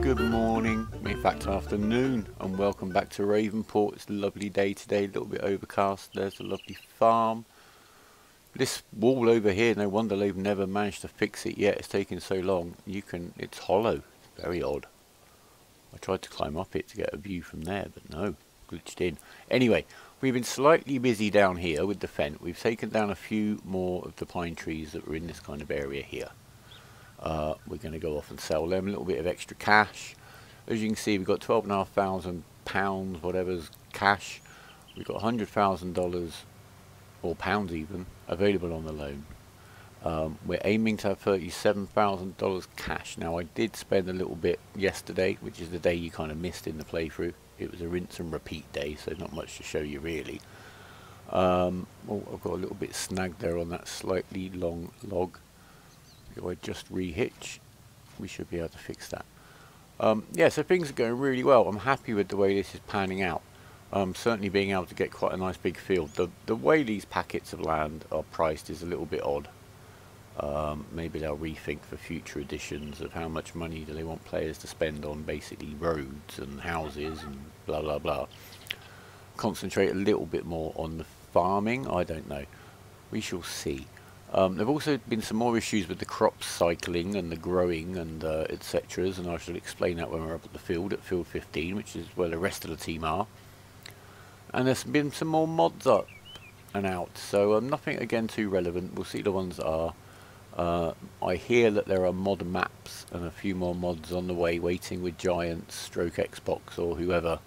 Good morning, in fact afternoon, and welcome back to Ravenport. It's a lovely day today, a little bit overcast. There's a lovely farm. This wall over here, no wonder they've never managed to fix it yet. It's taking so long. It's hollow. It's very odd. I tried to climb up it to get a view from there, but no, glitched in. Anyway, we've been slightly busy down here with the fence. We've taken down a few more of the pine trees that were in this kind of area here. We're going to go off and sell them, a little bit of extra cash. As you can see, we've got £12,500, whatever's cash. We've got $100,000, or pounds even, available on the loan. We're aiming to have $37,000 cash. Now, I did spend a little bit yesterday, which is the day you kind of missed in the playthrough. It was a rinse and repeat day, so not much to show you really. Oh, I've got a little bit snagged there on that slightly long log. If I just rehitch, we should be able to fix that. Yeah, so things are going really well. I'm happy with the way this is panning out. Certainly being able to get quite a nice big field. The way these packets of land are priced is a little bit odd. Maybe they'll rethink for future editions of how much money do they want players to spend on basically roads and houses and blah blah blah. Concentrate a little bit more on the farming. I don't know. We shall see. There have also been some more issues with the crop cycling and the growing and etc. And I shall explain that when we're up at the field, at field 15, which is where the rest of the team are. And there's been some more mods up and out, so nothing again too relevant. We'll see the ones that are. I hear that there are mod maps and a few more mods on the way, waiting with Giants, Stroke Xbox or whoever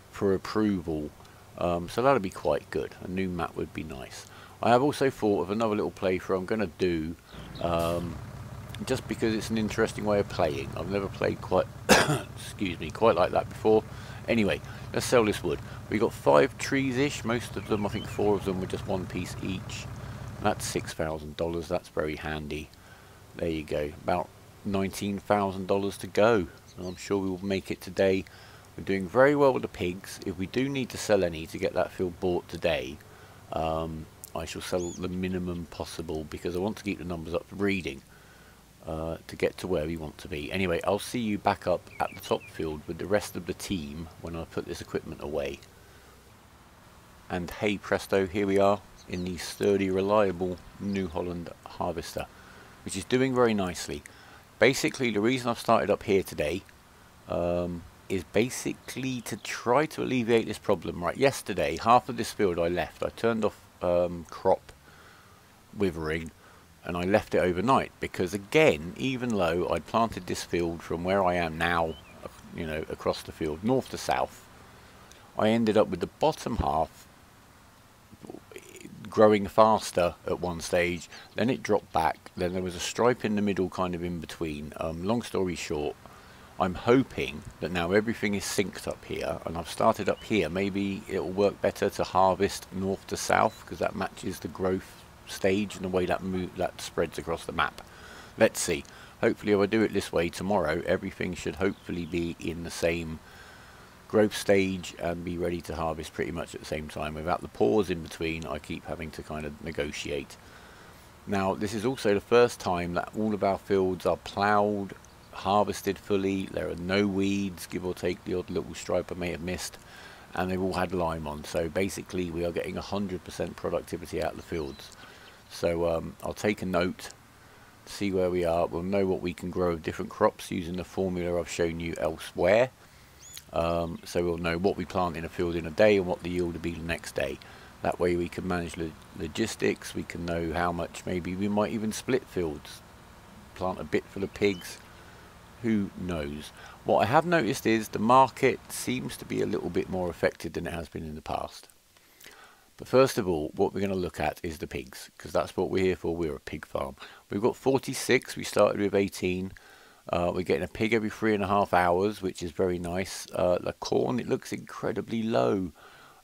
for approval. So that'll be quite good. A new map would be nice. I have also thought of another little playthrough I'm going to do, just because it's an interesting way of playing. I've never played quite, excuse me, quite like that before. Anyway, let's sell this wood. We've got 5 trees-ish, most of them, I think 4 of them were just 1 piece each. That's $6,000, that's very handy. There you go, about $19,000 to go. And I'm sure we will make it today. We're doing very well with the pigs. If we do need to sell any to get that field bought today, I shall sell the minimum possible because I want to keep the numbers up for breeding to get to where we want to be. Anyway, I'll see you back up at the top field with the rest of the team when I put this equipment away. And hey presto, here we are in the sturdy, reliable New Holland harvester, which is doing very nicely. Basically, the reason I've started up here today is basically to try to alleviate this problem. Right, yesterday, half of this field I left. I turned off crop withering and I left it overnight because, again, even though I'd planted this field from where I am now, you know, across the field north to south, I ended up with the bottom half growing faster at one stage, then it dropped back, then there was a stripe in the middle kind of in between. Long story short, I'm hoping that now everything is synced up here, and I've started up here. Maybe it will work better to harvest north to south because that matches the growth stage and the way that spreads across the map. Let's see. Hopefully if I do it this way tomorrow, everything should hopefully be in the same growth stage and be ready to harvest pretty much at the same time without the pause in between I keep having to kind of negotiate. Now, this is also the first time that all of our fields are ploughed, harvested fully. There are no weeds, give or take the odd little stripe I may have missed, and they've all had lime on. So basically we are getting 100% productivity out of the fields. So I'll take a note, see where we are. We'll know what we can grow of different crops using the formula I've shown you elsewhere. So we'll know what we plant in a field in a day and what the yield will be the next day. That way we can manage logistics. We can know how much, maybe we might even split fields, plant a bit for the pigs. Who knows? What I have noticed is the market seems to be a little bit more affected than it has been in the past. But first of all, what we're going to look at is the pigs, because that's what we're here for. We're a pig farm. We've got 46. We started with 18. We're getting a pig every 3.5 hours, which is very nice. The corn, it looks incredibly low,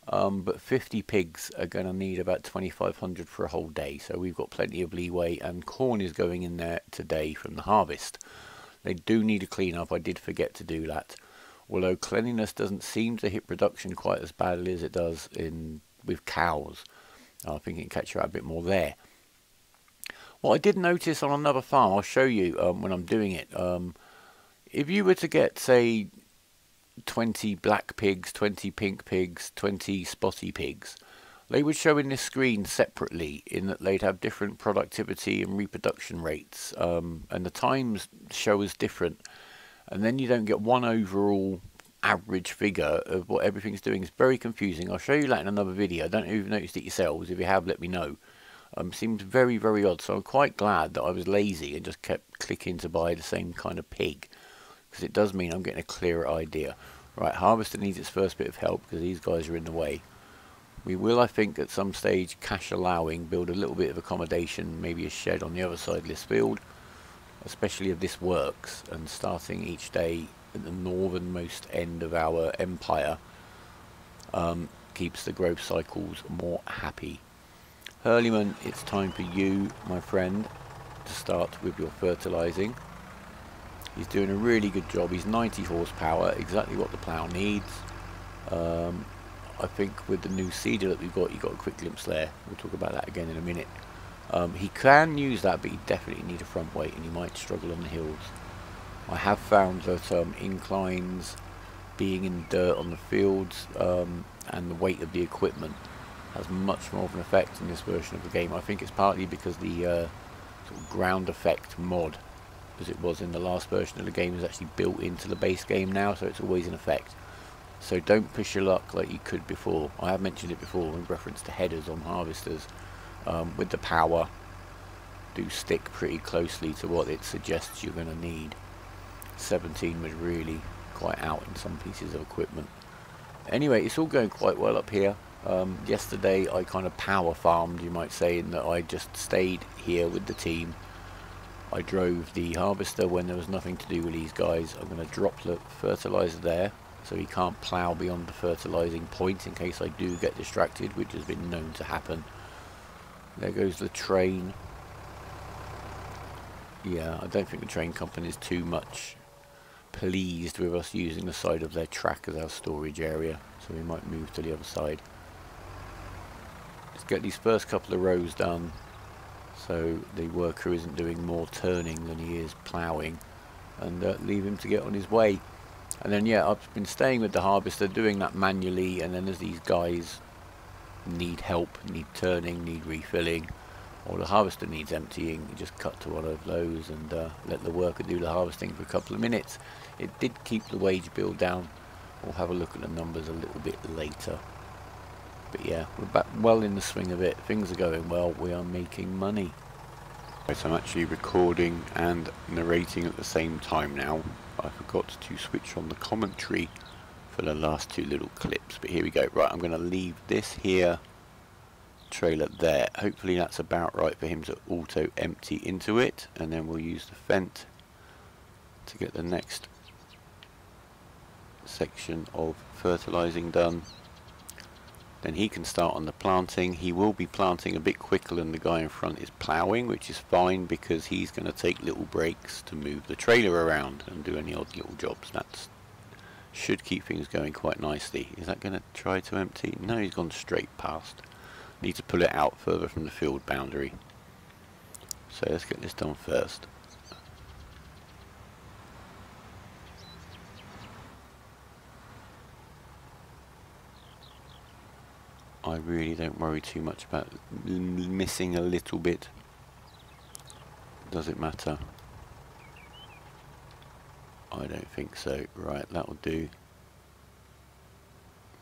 but 50 pigs are going to need about 2,500 for a whole day. So we've got plenty of leeway, and corn is going in there today from the harvest. They do need a clean up. I did forget to do that. Although cleanliness doesn't seem to hit production quite as badly as it does with cows. I think it can catch you out a bit more there. What I did notice on another farm, I'll show you when I'm doing it, if you were to get, say, 20 black pigs, 20 pink pigs, 20 spotty pigs, they would show in this screen separately, in that they'd have different productivity and reproduction rates, and the times show as different, and then you don't get one overall average figure of what everything's doing. It's very confusing. I'll show you that in another video. I don't know if you've noticed it yourselves. If you have, let me know. Seems very, very odd, so I'm quite glad that I was lazy and just kept clicking to buy the same kind of pig, because it does mean I'm getting a clearer idea. Right, harvester needs its first bit of help because these guys are in the way. We will, I think, at some stage, cash allowing, build a little bit of accommodation, maybe a shed on the other side of this field, especially if this works, and starting each day at the northernmost end of our empire keeps the growth cycles more happy. Huerlimann, it's time for you, my friend, to start with your fertilizing. He's doing a really good job. He's 90 horsepower, exactly what the plough needs. I think with the new seeder that we've got, you got a quick glimpse there. We'll talk about that again in a minute. He can use that, but he definitely needs a front weight, and he might struggle on the hills. I have found that inclines, being in dirt on the fields, and the weight of the equipment has much more of an effect in this version of the game. I think it's partly because the sort of ground effect mod, as it was in the last version of the game, is actually built into the base game now, so it's always in effect. So don't push your luck like you could before. I have mentioned it before in reference to headers on harvesters. With the power, do stick pretty closely to what it suggests you're going to need. 17 was really quite out in some pieces of equipment. Anyway, it's all going quite well up here. Yesterday I kind of power farmed, you might say, in that I just stayed here with the team. I drove the harvester when there was nothing to do with these guys. I'm going to drop the fertilizer there, so he can't plough beyond the fertilizing point in case I do get distracted, which has been known to happen. There goes the train. Yeah, I don't think the train company is too much pleased with us using the side of their track as our storage area, so we might move to the other side. Let's get these first couple of rows done, so the worker isn't doing more turning than he is ploughing, and leave him to get on his way. And then, yeah, I've been staying with the harvester, doing that manually, and then as these guys need help, need turning, need refilling, or the harvester needs emptying, you just cut to one of those and let the worker do the harvesting for a couple of minutes. It did keep the wage bill down. We'll have a look at the numbers a little bit later. But yeah, we're back well in the swing of it. Things are going well. We are making money. So I'm actually recording and narrating at the same time now. I forgot to switch on the commentary for the last two little clips, but here we go. Right, I'm going to leave this here, trailer there. Hopefully that's about right for him to auto empty into it, and then we'll use the fent to get the next section of fertilizing done. Then he can start on the planting. He will be planting a bit quicker than the guy in front is ploughing, which is fine because he's going to take little breaks to move the trailer around and do any odd little jobs. That should keep things going quite nicely. Is that going to try to empty? No, he's gone straight past. Need to pull it out further from the field boundary. So let's get this done first. I really don't worry too much about missing a little bit. Does it matter? I don't think so. Right, that'll do.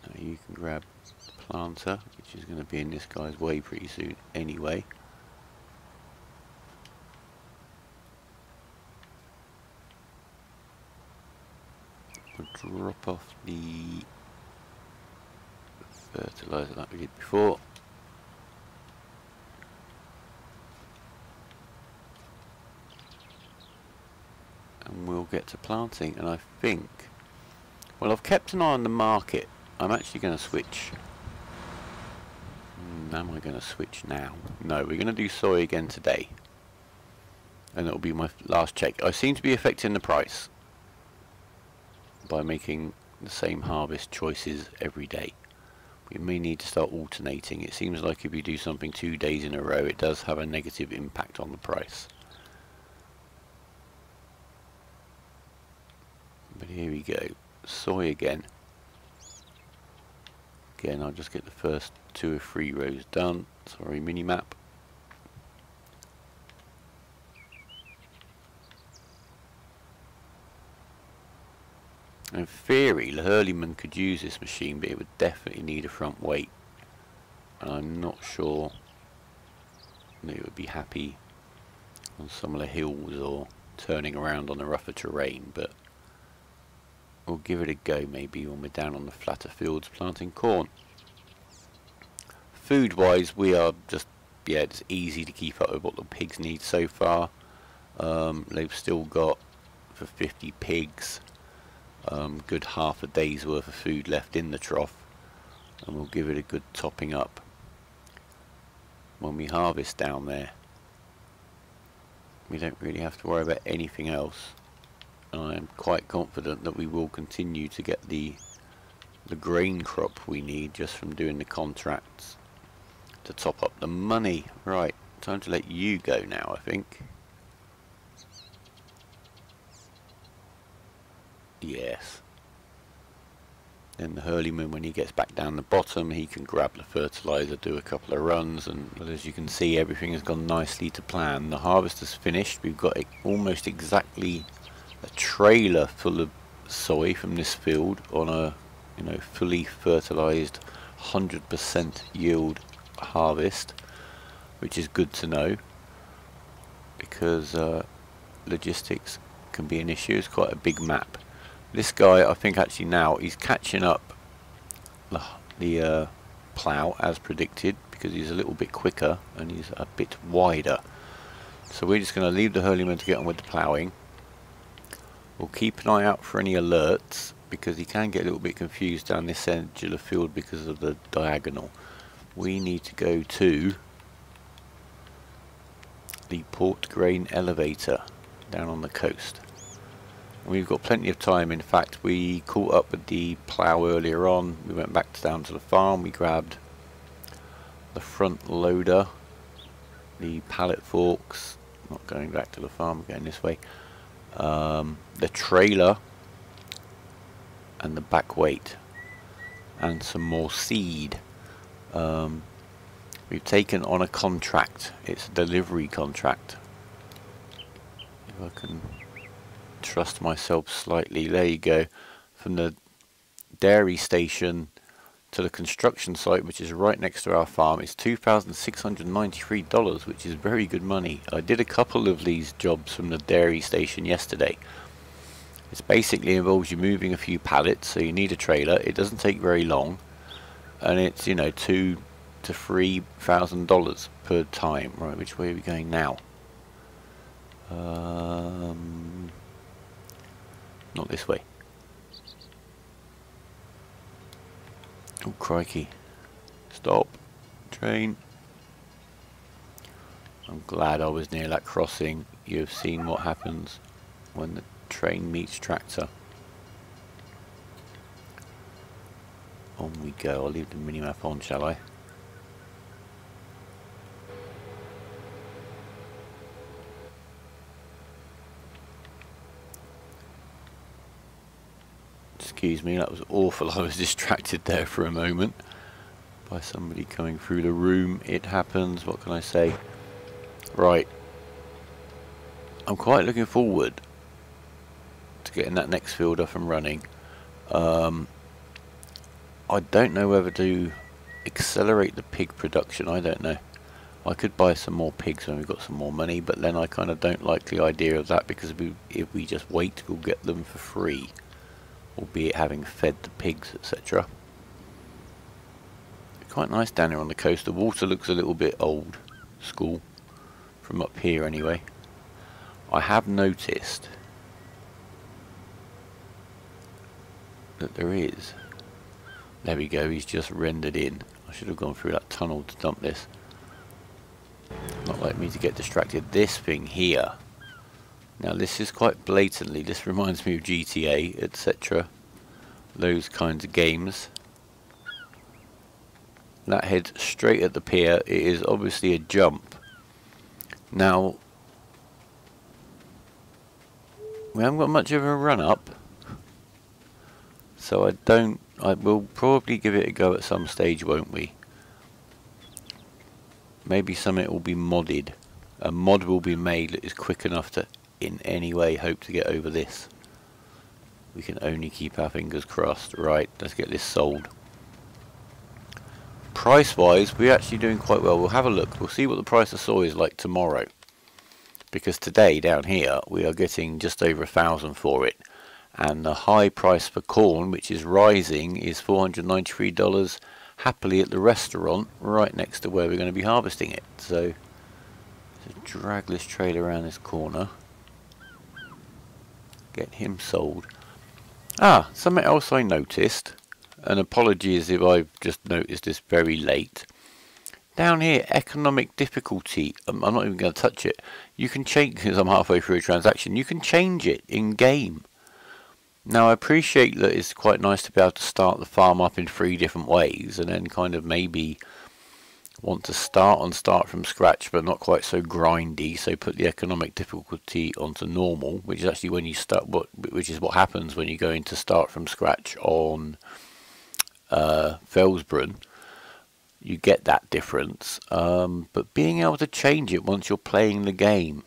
Now you can grab the planter, which is going to be in this guy's way pretty soon anyway. We'll drop off the fertilizer like we did before. And we'll get to planting, and I think, well, I've kept an eye on the market. I'm actually going to switch. Am I going to switch now? No, we're going to do soy again today, and it'll be my last check. I seem to be affecting the price by making the same harvest choices every day. We may need to start alternating. It seems like if you do something 2 days in a row, it does have a negative impact on the price. Right, here we go. Soy again. Again, I'll just get the first 2 or 3 rows done. Sorry, mini-map. In theory, the Huerlimann could use this machine, but it would definitely need a front weight. And I'm not sure that it would be happy on some of the hills or turning around on the rougher terrain, but we'll give it a go maybe when we're down on the flatter fields planting corn. Food wise, we are just, yeah, it's easy to keep up with what the pigs need so far. They've still got, for 50 pigs, good half a day's worth of food left in the trough, and we'll give it a good topping up when we harvest down there. We don't really have to worry about anything else, and I am quite confident that we will continue to get the grain crop we need just from doing the contracts to top up the money. Right, time to let you go now, I think. Yes. Then the Huerlimann, when he gets back down the bottom, he can grab the fertilizer, do a couple of runs, and as you can see, everything has gone nicely to plan. The harvest is finished. We've got almost exactly a trailer full of soy from this field on a, you know, fully fertilized 100% yield harvest, which is good to know, because logistics can be an issue. It's quite a big map. This guy, I think actually now he's catching up the plough as predicted, because he's a little bit quicker and he's a bit wider. So we're just going to leave the Huerlimann to get on with the ploughing. We'll keep an eye out for any alerts, because he can get a little bit confused down this edge of the field because of the diagonal. We need to go to the port grain elevator down on the coast. We've got plenty of time. In fact, we caught up with the plough earlier on. We went back down to the farm. We grabbed the front loader, the pallet forks. Not going back to the farm, going this way. The trailer and the back weight, and some more seed. We've taken on a contract. It's a delivery contract. If I can trust myself slightly, there you go, from the dairy station to the construction site, which is right next to our farm. It's $2,693, which is very good money. I did a couple of these jobs from the dairy station yesterday. It basically involves you moving a few pallets, so you need a trailer. It doesn't take very long, and it's, you know, $2,000 to $3,000 per time. Right, which way are we going now? Not this way. Oh crikey. Stop. Train. I'm glad I was near that crossing. You have seen what happens when the train meets tractor. On we go. I'll leave the minimap on, shall I? Excuse me, that was awful. I was distracted there for a moment by somebody coming through the room. It happens, what can I say? Right. I'm quite looking forward to getting that next field up and running. I don't know whether to accelerate the pig production, I don't know. I could buy some more pigs when we've got some more money, but then I kind of don't like the idea of that, because if we just wait, we'll get them for free. Albeit having fed the pigs, etc. Quite nice down here on the coast. The water looks a little bit old school from up here anyway. I have noticed that there is, there we go, he's just rendered in. I should have gone through that tunnel to dump this. Not like me to get distracted. This thing here, now this is quite blatantly, this reminds me of GTA, etc. Those kinds of games. That heads straight at the pier. It is obviously a jump. Now, we haven't got much of a run up, So I will probably give it a go at some stage, won't we? Maybe something will be modded. A mod will be made that is quick enough to in any way hope to get over this. We can only keep our fingers crossed. Right, let's get this sold. Price wise, we're actually doing quite well. We'll have a look. We'll see what the price of soy is like tomorrow. Because today down here we are getting just over 1,000 for it. And the high price for corn, which is rising, is $493 happily at the restaurant right next to where we're going to be harvesting it. So let's drag this trailer around this corner. Get him sold. Ah, something else I noticed, and apologies if I've just noticed this very late. Down here, economic difficulty, I'm not even going to touch it. You can change, because I'm halfway through a transaction, you can change it in game. Now I appreciate that it's quite nice to be able to start the farm up in 3 different ways, and then kind of maybe want to start from scratch but not quite so grindy, so put the economic difficulty onto normal, which is actually when you start, which is what happens when you go into start from scratch on Felsbrunn. You get that difference, but being able to change it once you're playing the game,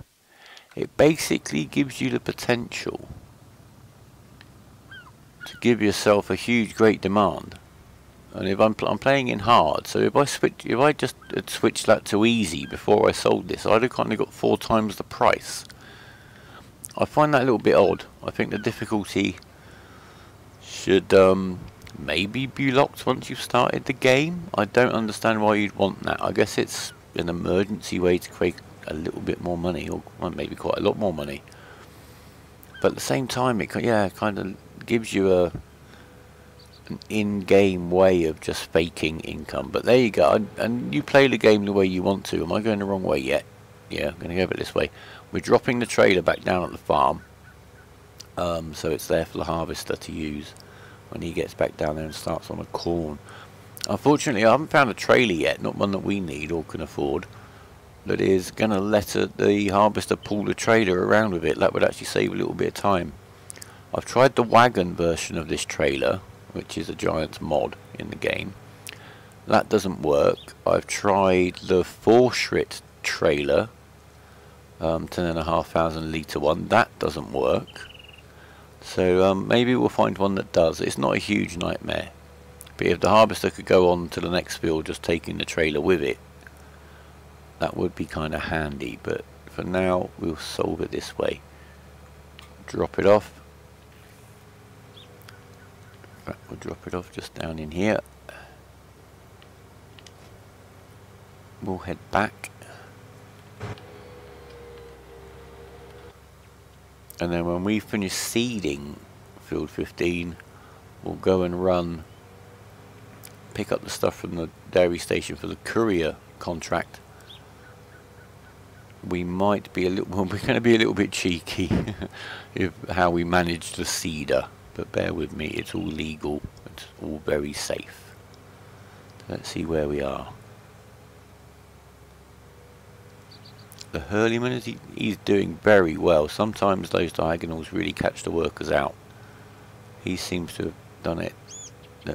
it basically gives you the potential to give yourself a huge great demand. And if I'm playing in hard, so if I just had switched that to easy before I sold this, I'd have kind of got 4 times the price. I find that a little bit odd. I think the difficulty should maybe be locked once you've started the game. I don't understand why you'd want that. I guess it's an emergency way to create a little bit more money, or maybe quite a lot more money. But at the same time, it kind of gives you an in-game way of just faking income. But there you go, and you play the game the way you want to. Am I going the wrong way yet? Yeah, I'm going to go a bit this way. We're dropping the trailer back down at the farm, so it's there for the harvester to use when he gets back down there and starts on the corn. Unfortunately, I haven't found a trailer yet, not one that we need or can afford, that is going to let the harvester pull the trailer around with it. That would actually save a little bit of time. I've tried the wagon version of this trailer, which is a giant mod in the game. That doesn't work. I've tried the 4-shrit trailer, 10,500 litre one. That doesn't work. So maybe we'll find one that does. It's not a huge nightmare. But if the harvester could go on to the next field just taking the trailer with it, that would be kind of handy. But for now, we'll solve it this way. Drop it off. We'll drop it off just down in here. We'll head back, and then when we finish seeding field 15, we'll go and pick up the stuff from the dairy station for the courier contract. We might be we're going to be a little bit cheeky if how we manage the seeder. But bear with me, it's all legal, it's all very safe. Let's see where we are. The Huerlimann, he's doing very well. Sometimes those diagonals really catch the workers out. He seems to have done it.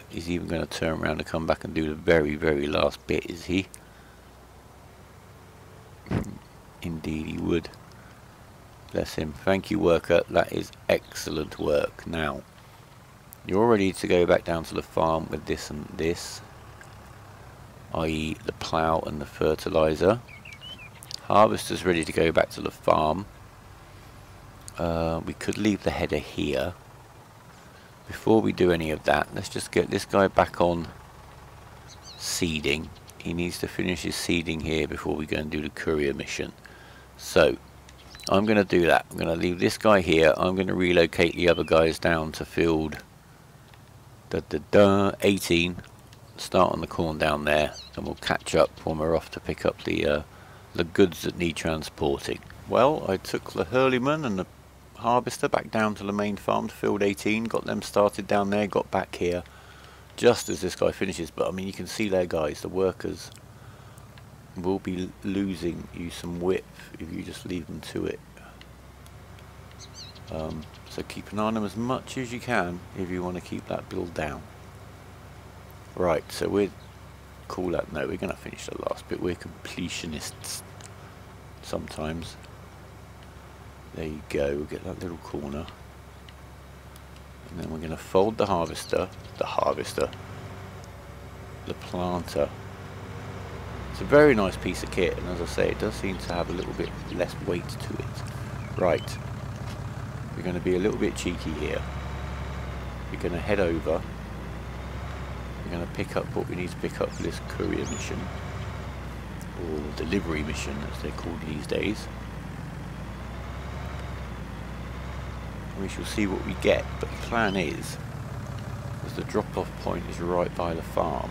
He's even going to turn around and come back and do the very, very last bit, is he? Indeed he would. Bless him. Thank you, worker. That is excellent work. Now, you're ready to go back down to the farm with this and this, i.e. the plough and the fertilizer. Harvester's ready to go back to the farm. We could leave the header here. Before we do any of that, let's just get this guy back on seeding. He needs to finish his seeding here before we go and do the courier mission. So I'm going to do that. I'm going to leave this guy here. I'm going to relocate the other guys down to field 18. Start on the corn down there, and we'll catch up when we're off to pick up the goods that need transporting. Well, I took the Huerlimann and the harvester back down to the main farm to field 18. Got them started down there. Got back here just as this guy finishes. But I mean, you can see there, guys, the workers will be losing you some width if you just leave them to it. So keep an eye on them as much as you can if you want to keep that build down. Right, so we're call that, no, we're going to finish the last bit. We're completionists sometimes. There you go, we'll get that little corner. And then we're going to fold the planter. It's a very nice piece of kit, and as I say, it does seem to have a little bit less weight to it. Right, we're going to be a little bit cheeky here. We're going to head over. We're going to pick up what we need to pick up for this courier mission, or delivery mission as they're called these days. We shall see what we get, but the plan is, as the drop-off point is right by the farm,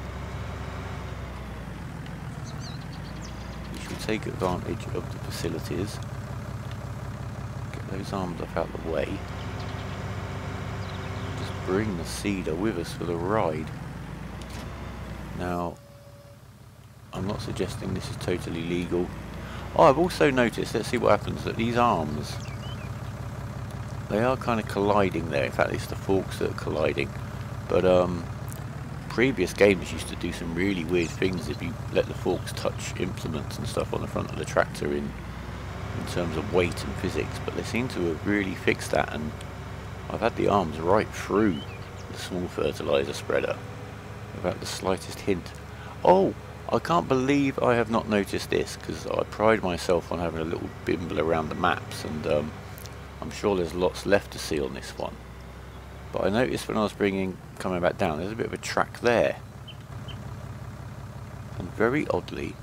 we shall take advantage of the facilities, get those arms up out of the way, just bring the cedar with us for the ride. Now, I'm not suggesting this is totally legal. Oh, I've also noticed, let's see what happens, that these arms, they are kind of colliding there. In fact, it's the forks that are colliding. But previous games used to do some really weird things if you let the forks touch implements and stuff on the front of the tractor in terms of weight and physics. But they seem to have really fixed that, and I've had the arms right through the small fertilizer spreader without the slightest hint. Oh, I can't believe I have not noticed this, because I pride myself on having a little bimble around the maps, and I'm sure there's lots left to see on this one. But I noticed when I was coming back down, there's a bit of a track there. And very oddly,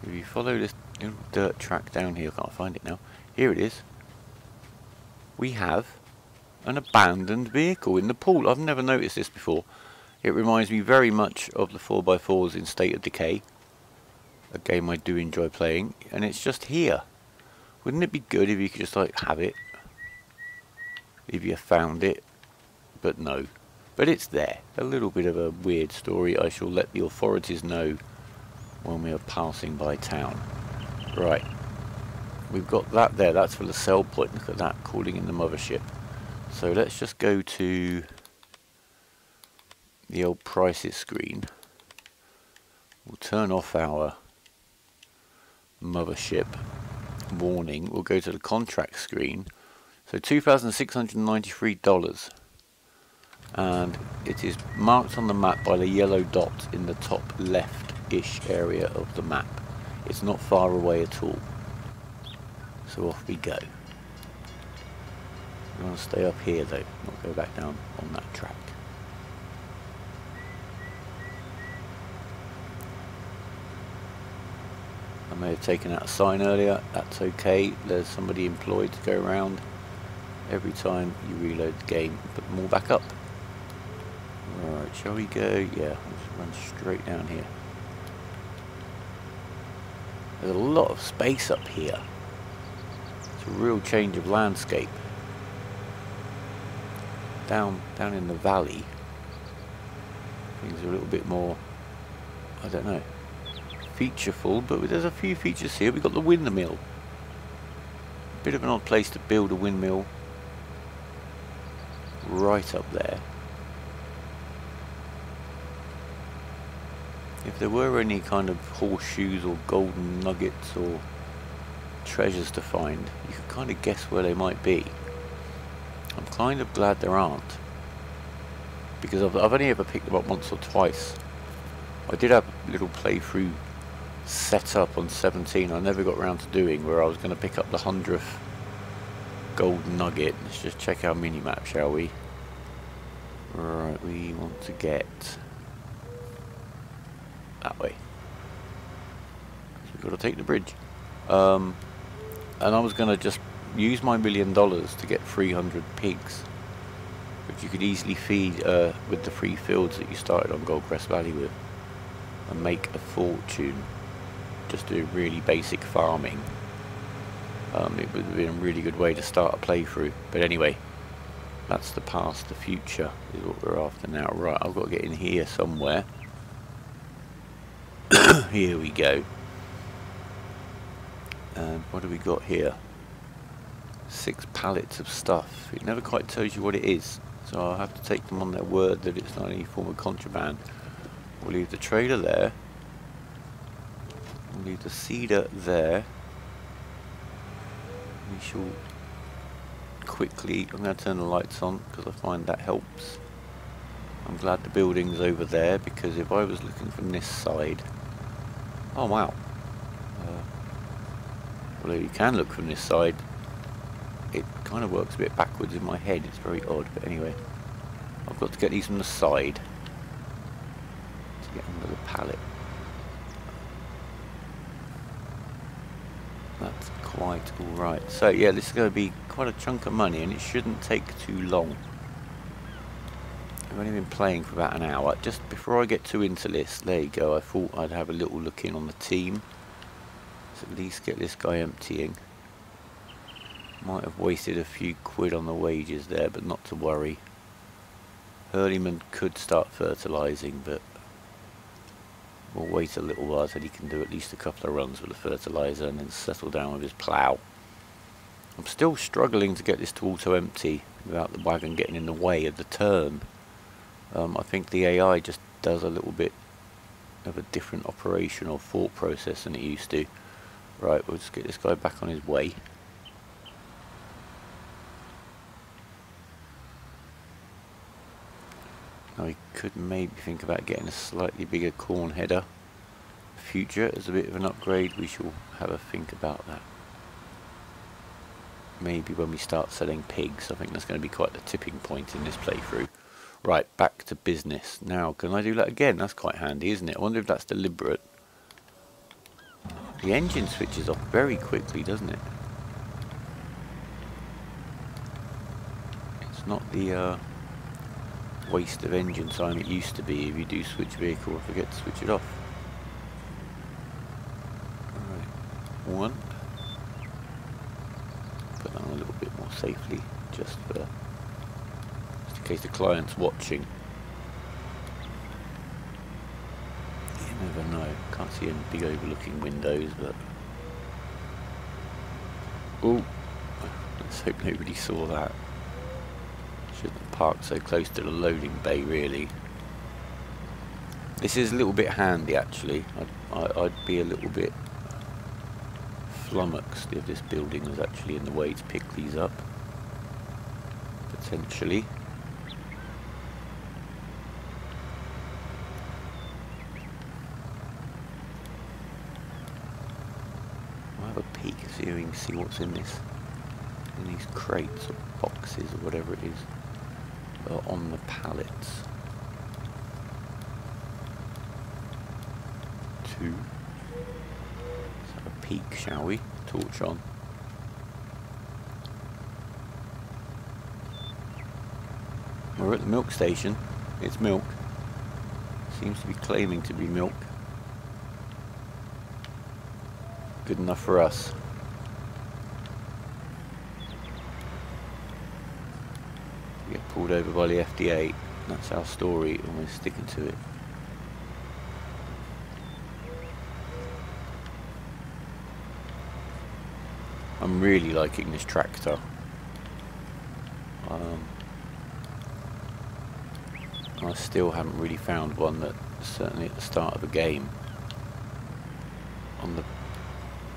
if you follow this little dirt track down here, I can't find it now. Here it is. We have an abandoned vehicle in the pool. I've never noticed this before. It reminds me very much of the 4x4s in State of Decay, a game I do enjoy playing, and it's just here. Wouldn't it be good if you could just like have it, if you found it? But no, but it's there. A little bit of a weird story. I shall let the authorities know when we are passing by town. Right, we've got that there. That's for the sell point. Look at that, calling in the mothership. So let's just go to the old prices screen. We'll turn off our mothership warning. We'll go to the contract screen. So $2,693, and it is marked on the map by the yellow dot in the top left-ish area of the map. It's not far away at all. So off we go. We want to stay up here though, not go back down on that track. I may have taken out a sign earlier. That's okay. There's somebody employed to go around every time you reload the game and put them all back up. Alright, shall we go? Yeah, let's run straight down here. There's a lot of space up here. It's a real change of landscape. Down in the valley, things are a little bit more, I don't know, featureful, but there's a few features here. We've got the windmill. A bit of an odd place to build a windmill right up there. If there were any kind of horseshoes or golden nuggets or treasures to find, you could kind of guess where they might be. I'm kind of glad there aren't, because I've only ever picked them up once or twice. I did have a little playthrough set up on 17 I never got around to doing, where I was going to pick up the 100th golden nugget. Let's just check our mini-map, shall we? Right, we want to get that way. So we've got to take the bridge. And I was going to just use my $1 million to get 300 pigs, which you could easily feed with the free fields that you started on Goldcrest Valley with, and make a fortune just doing really basic farming. It would have been a really good way to start a playthrough. But anyway, that's the past. The future is what we're after now. Right, I've got to get in here somewhere. Here we go. And what do we got here? 6 pallets of stuff. It never quite tells you what it is, so I'll have to take them on their word that it's not any form of contraband. We'll leave the trailer there. We'll leave the cedar there. We shall quickly, I'm going to turn the lights on because I find that helps. I'm glad the building's over there, because if I was looking from this side... Oh wow. Although you can look from this side, it kind of works a bit backwards in my head. It's very odd, but anyway. I've got to get these from the side to get under the pallet. That's quite alright. So yeah, this is going to be quite a chunk of money, and it shouldn't take too long. I've only been playing for about an hour. Just before I get too into this, there you go, I thought I'd have a little look in on the team. So at least get this guy emptying. Might have wasted a few quid on the wages there, but not to worry. Huerlimann could start fertilising, but we'll wait a little while so he can do at least a couple of runs with the fertiliser and then settle down with his plough. I'm still struggling to get this to auto-empty without the wagon getting in the way of the turn. I think the AI just does a little bit of a different operational thought process than it used to. Right, we'll just get this guy back on his way. Now we could maybe think about getting a slightly bigger corn header. Future as a bit of an upgrade, we shall have a think about that. Maybe when we start selling pigs. I think that's going to be quite the tipping point in this playthrough. Right, back to business. Now, can I do that again? That's quite handy, isn't it? I wonder if that's deliberate. The engine switches off very quickly, doesn't it? It's not the waste of engine time it used to be if you do switch vehicle and forget to switch it off. Right, one. Put that on a little bit more safely, just in case the client's watching. You never know. Can't see any big overlooking windows, but... Oh, let's hope nobody saw that. Shouldn't have parked so close to the loading bay, really. This is a little bit handy, actually. I'd be a little bit flummoxed if this building was actually in the way to pick these up. Potentially. I'll have a peek so you can see what's in this. In these crates or boxes or whatever it is. On the pallets. 2. Let's have a peek, shall we? Torch on. We're at the milk station. It's milk. Seems to be claiming to be milk. Good enough for us. Get pulled over by the FDA. That's our story, and we're sticking to it. I'm really liking this tractor. I still haven't really found one that, certainly at the start of the game, on the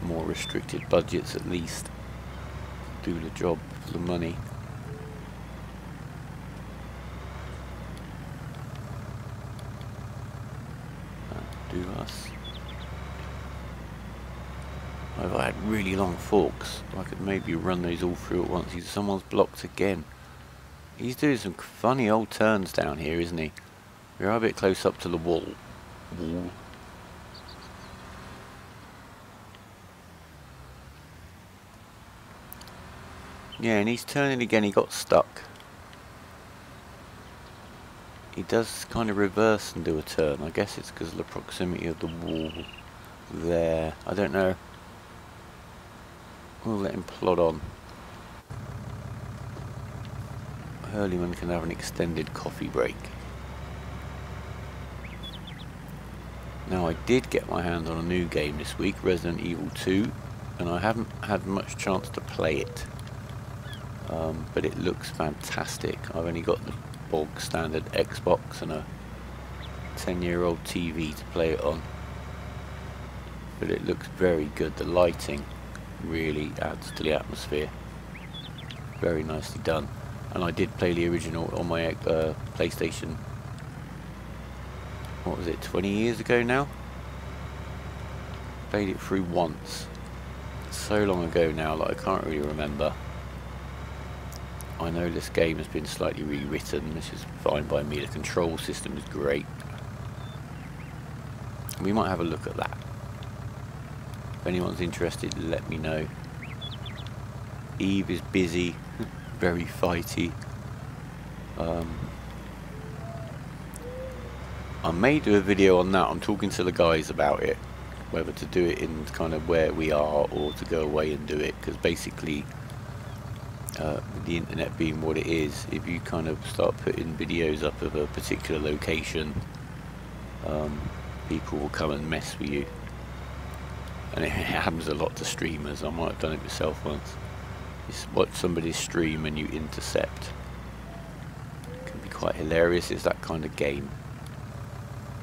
more restricted budgets at least, do the job for the money. Do us. If I had really long forks, I could maybe run those all through at once. Someone's blocked again. He's doing some funny old turns down here, isn't he? We are a bit close up to the wall. Yeah, and he's turning again. He got stuck. He does kind of reverse and do a turn. I guess it's because of the proximity of the wall there. I don't know. We'll let him plod on. Huerlimann can have an extended coffee break. Now, I did get my hands on a new game this week, Resident Evil 2, and I haven't had much chance to play it. but it looks fantastic. I've only got the bog standard Xbox and a 10-year-old TV to play it on, but it looks very good. The lighting really adds to the atmosphere. Very nicely done. And I did play the original on my PlayStation, what was it, 20 years ago now? Played it through once. So long ago now that I can't really remember. I know this game has been slightly rewritten, which is fine by me. The control system is great. We might have a look at that. If anyone's interested, let me know. Eve is busy, very fighty. I may do a video on that. I'm talking to the guys about it, whether to do it in kind of where we are or to go away and do it, because basically with the internet being what it is, if you kind of start putting videos up of a particular location, people will come and mess with you, and it happens a lot to streamers. I might have done it myself once. You watch somebody's stream and you intercept. It can be quite hilarious. It's that kind of game.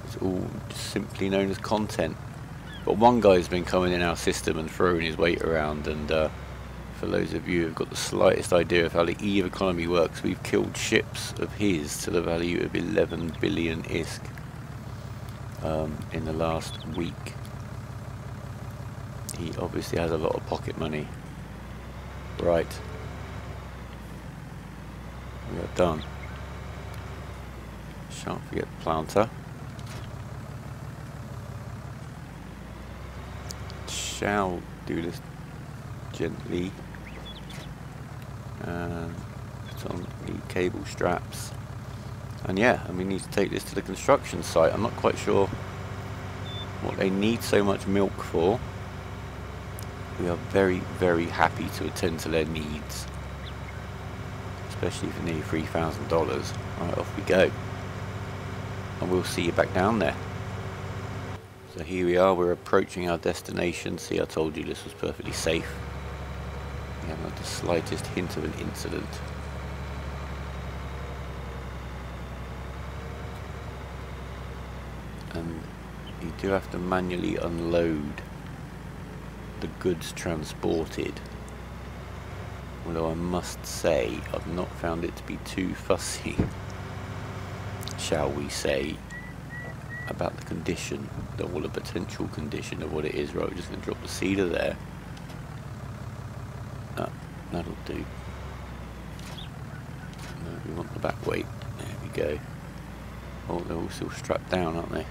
It's all just simply known as content. But one guy's been coming in our system and throwing his weight around, and for those of you who've got the slightest idea of how the Eve economy works, we've killed ships of his to the value of 11 billion ISK in the last week. He obviously has a lot of pocket money. Right, we are done. Shan't forget the planter. Shall do this gently and put on the cable straps, and yeah, and we need to take this to the construction site. I'm not quite sure what they need so much milk for. We are very, very happy to attend to their needs, especially for nearly $3,000. Right, off we go, and we'll see you back down there. So here we are, we're approaching our destination. See, I told you this was perfectly safe. We haven't had the slightest hint of an incident. And you do have to manually unload the goods transported. Although I must say, I've not found it to be too fussy, shall we say, about the condition, or the potential condition of what it is. Right, we're just going to drop the cedar there. That'll do. No, we want the back weight. There we go. Oh, they're all still strapped down, aren't they?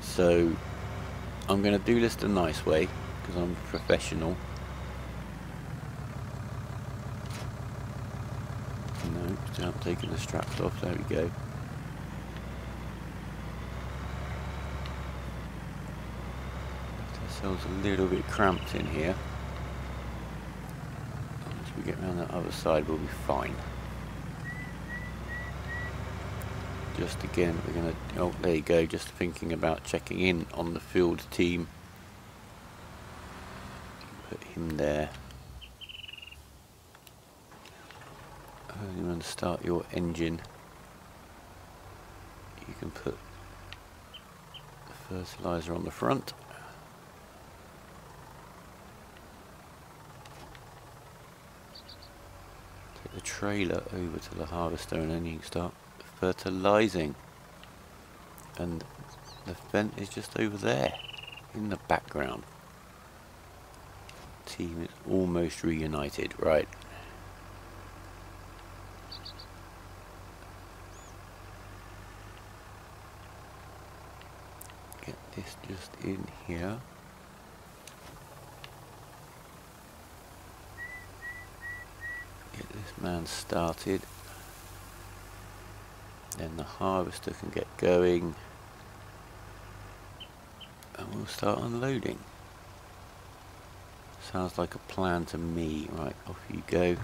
So I'm going to do this the nice way, because I'm a professional. No, still haven't taken the straps off. There we go. Ourselves a little bit cramped in here. Once we get around that other side, we'll be fine. Just again, we're gonna, oh, there you go, just thinking about checking in on the field team. Put him there. Huerlimann, start your engine. You can put the fertilizer on the front. Take the trailer over to the harvester, and then you can start fertilizing. And the vent is just over there in the background. Team is almost reunited. Right, get this just in here. Get this man started. Then the harvester can get going, and we'll start unloading. Sounds like a plan to me. Right, off you go.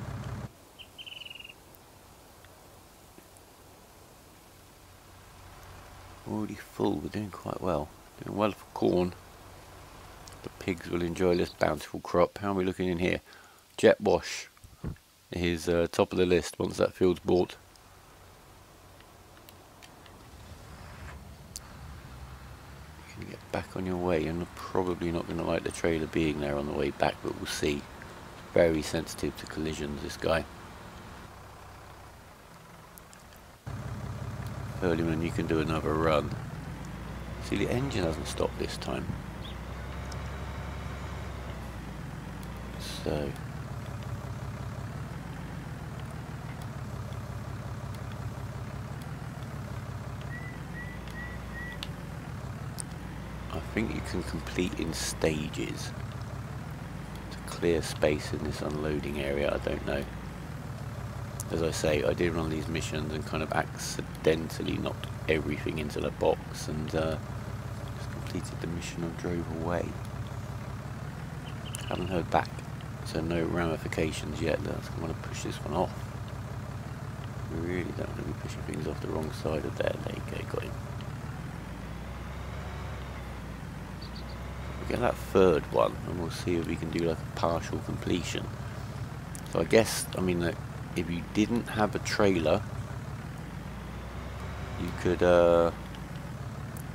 Already full, we're doing quite well. Doing well for corn. The pigs will enjoy this bountiful crop. How are we looking in here? Jet wash, is top of the list once that field's bought. You can get back on your way. You're probably not going to like the trailer being there on the way back, but we'll see. Very sensitive to collisions, this guy. Huerlimann, you can do another run. See, the engine hasn't stopped this time. So I think you can complete in stages to clear space in this unloading area. I don't know. As I say, I did one of these missions and kind of accidentally knocked everything into the box and just completed the mission and drove away. Haven't heard back, so no ramifications yet. Let's want to push this one off. We really don't want to be pushing things off the wrong side of there. There you go, got him. We'll get that third one and we'll see if we can do like a partial completion. So I guess, I mean, if you didn't have a trailer, you could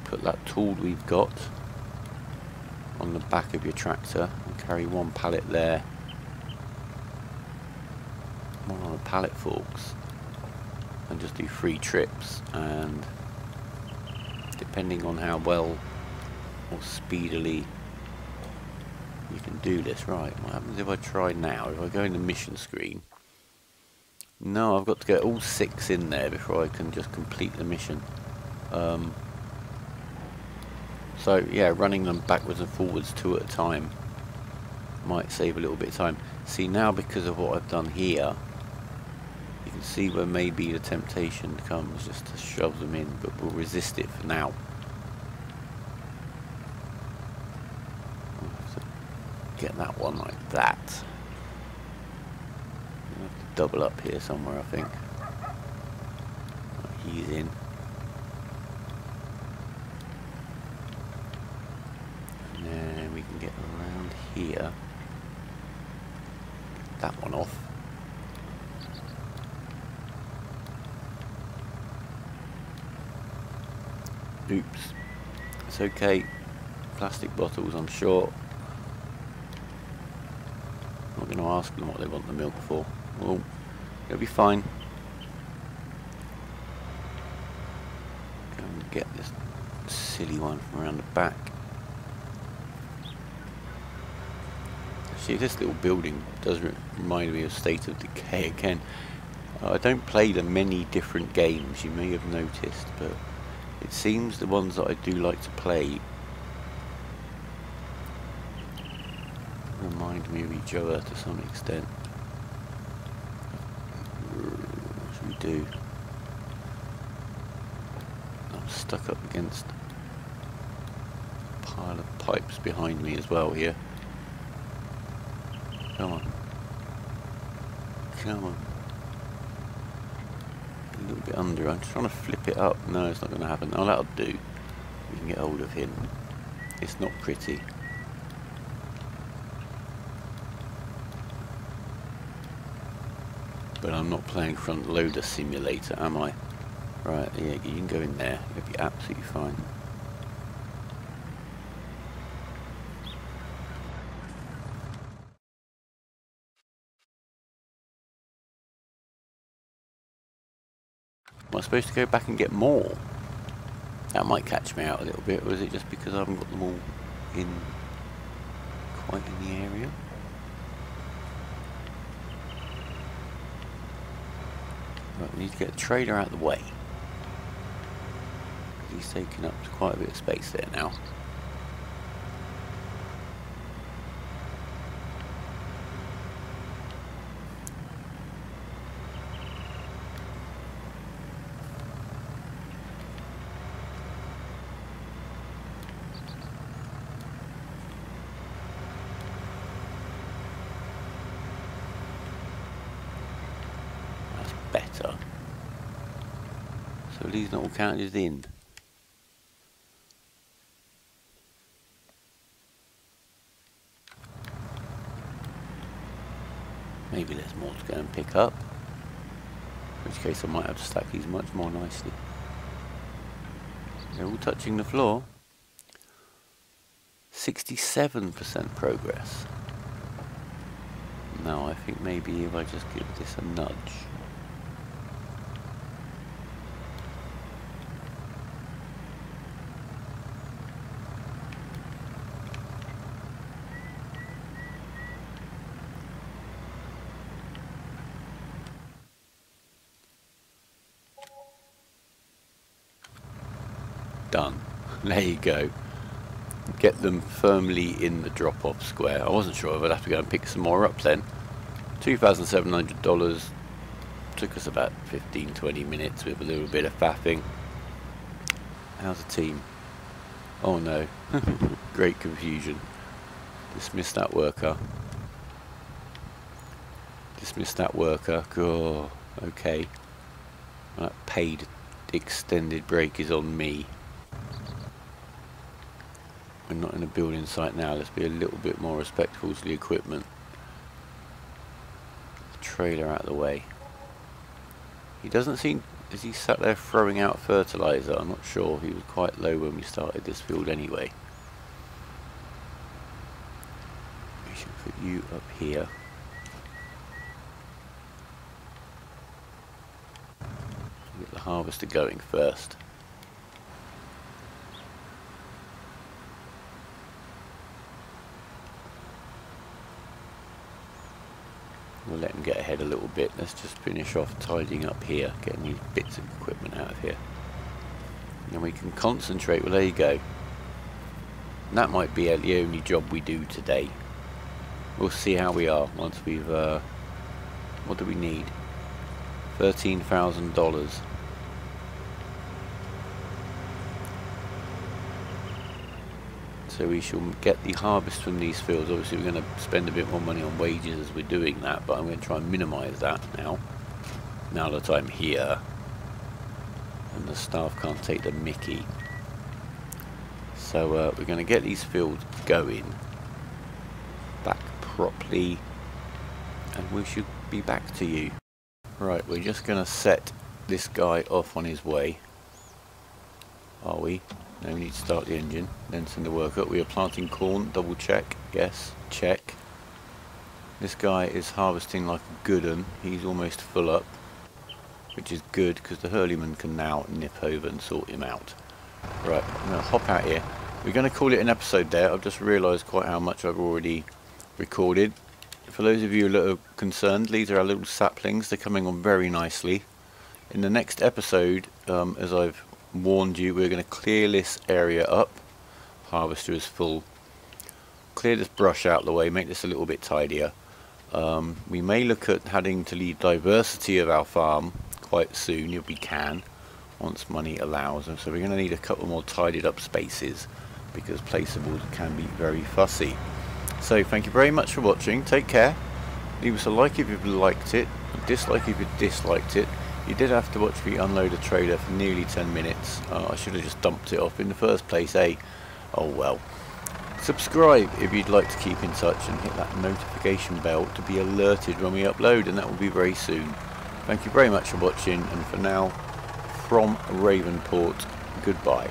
put that tool we've got on the back of your tractor and carry one pallet there, one on the pallet forks, and just do 3 trips, and depending on how well or speedily you can do this. Right, what happens if I try now? If I go in the mission screen, no, I've got to get all 6 in there before I can just complete the mission. So yeah, running them backwards and forwards 2 at a time might save a little bit of time. See, now because of what I've done here, you can see where maybe the temptation comes just to shove them in, but we'll resist it for now. I'll have to get that one like that. I'll have to double up here somewhere, I think. He's in. And then we can get around here. Get that one off. Oops. It's okay. Plastic bottles, I'm sure. I'm not going to ask them what they want the milk for. Well, it'll be fine. Go and get this silly one from around the back. See, this little building does remind me of State of Decay again. I don't play the many different games, you may have noticed, but it seems the ones that I do like to play remind me of each other to some extent. What should we do? I'm stuck up against a pile of pipes behind me as well here. Come on. Come on. A little bit under. I'm trying to flip it up. No, it's not going to happen. Oh, that'll do. We can get hold of him. It's not pretty. But I'm not playing front loader simulator, am I? Right, yeah, you can go in there. It'll be absolutely fine. Am I supposed to go back and get more? That might catch me out a little bit, or is it just because I haven't got them all in quite in the area? Right, we need to get the trailer out of the way. He's taking up quite a bit of space there now. Better. So these not all counted in. Maybe there's more to go and pick up. In which case I might have to stack these much more nicely. They're all touching the floor. 67% progress. Now I think maybe if I just give this a nudge. Done. There you go. Get them firmly in the drop-off square. I wasn't sure if I'd have to go and pick some more up then. $2,700. Took us about 15-20 minutes with a little bit of faffing. How's the team? Oh no. Great confusion. Dismiss that worker. Dismiss that worker. Oh, okay. That paid extended break is on me. We're not in a building site now. Let's be a little bit more respectful to the equipment. The trailer out of the way. He doesn't seem... Is he sat there throwing out fertilizer? I'm not sure. He was quite low when we started this field anyway. We should put you up here. Get the harvester going first. We'll let him get ahead a little bit. Let's just finish off tidying up here, getting these bits of equipment out of here. And then we can concentrate. Well, there you go. And that might be the only job we do today. We'll see how we are once we've... what do we need? $13,000. So we shall get the harvest from these fields. Obviously we're going to spend a bit more money on wages as we're doing that, but I'm going to try and minimise that now that I'm here and the staff can't take the mickey. So we're going to get these fields going back properly and we should be back to you. Right, we're just going to set this guy off on his way. Are we? No, we need to start the engine, then send the worker. We are planting corn, double check, yes, check. This guy is harvesting like a good un. He's almost full up, which is good because the Huerlimann can now nip over and sort him out. Right, I'm going to hop out here. We're going to call it an episode there. I've just realised quite how much I've already recorded. For those of you a little concerned, these are our little saplings. They're coming on very nicely. In the next episode, as I've warned you, we're going to clear this area up. Harvester is full. Clear this brush out of the way, make this a little bit tidier. We may look at adding to the diversity of our farm quite soon if we can, once money allows. And so we're going to need a couple more tidied up spaces because placeables can be very fussy. So thank you very much for watching. Take care. Leave us a like if you've liked it, a dislike if you disliked it. You did have to watch me unload a trailer for nearly 10 minutes. I should have just dumped it off in the first place, eh? Oh well. Subscribe if you'd like to keep in touch and hit that notification bell to be alerted when we upload, and that will be very soon. Thank you very much for watching, and for now, from Ravenport, goodbye.